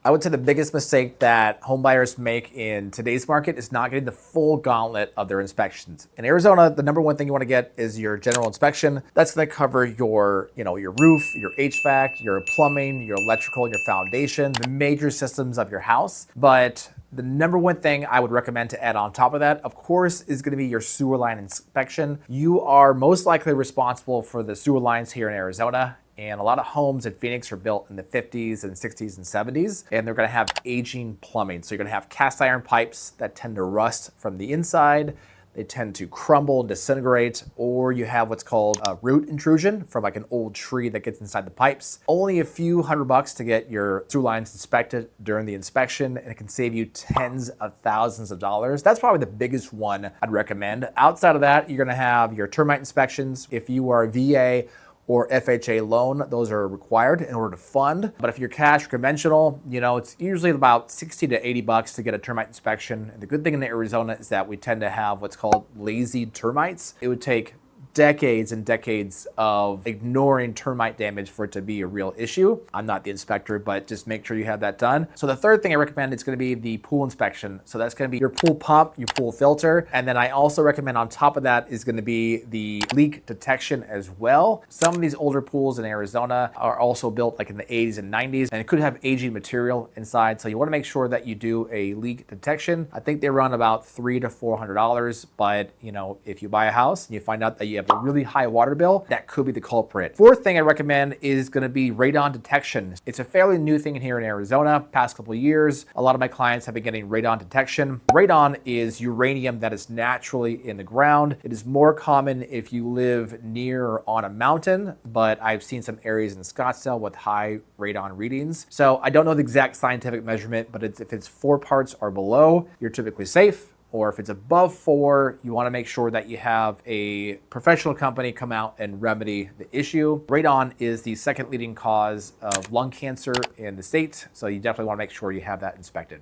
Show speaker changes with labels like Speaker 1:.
Speaker 1: I would say the biggest mistake that home buyers make in today's market is not getting the full gauntlet of their inspections. In Arizona, the number one thing you want to get is your general inspection. That's going to cover your roof, your HVAC, your plumbing, your electrical, your foundation, the major systems of your house. But the number one thing I would recommend to add on top of that, of course, is going to be your sewer line inspection. You are most likely responsible for the sewer lines here in Arizona. And a lot of homes in Phoenix are built in the 50s and 60s and 70s, and they're gonna have aging plumbing. So you're gonna have cast iron pipes that tend to rust from the inside. They tend to crumble, disintegrate, or you have what's called a root intrusion from like an old tree that gets inside the pipes. Only a few $100 to get your sewer lines inspected during the inspection, and it can save you tens of thousands of dollars. That's probably the biggest one I'd recommend. Outside of that, you're gonna have your termite inspections. If you are a VA or FHA loan, those are required in order to fund. But if you're cash conventional, it's usually about 60 to 80 bucks to get a termite inspection. And the good thing in Arizona is that we tend to have what's called lazy termites. It would take decades and decades of ignoring termite damage for it to be a real issue. I'm not the inspector, but just make sure you have that done. So the third thing I recommend is going to be the pool inspection. So that's going to be your pool pump, your pool filter. And then I also recommend on top of that is going to be the leak detection as well. Some of these older pools in Arizona are also built like in the 80s and 90s, and it could have aging material inside. So you want to make sure that you do a leak detection. I think they run about $300 to $400, but if you buy a house and you find out that you have a really high water bill, that could be the culprit. Fourth thing I recommend is going to be radon detection. It's a fairly new thing here in Arizona. Past couple of years, a lot of my clients have been getting radon detection. Radon is uranium that is naturally in the ground. It is more common if you live near or on a mountain, but I've seen some areas in Scottsdale with high radon readings. So I don't know the exact scientific measurement, but if it's 4 parts or below, you're typically safe. Or if it's above 4, you want to make sure that you have a professional company come out and remedy the issue. Radon is the second leading cause of lung cancer in the state, so you definitely want to make sure you have that inspected.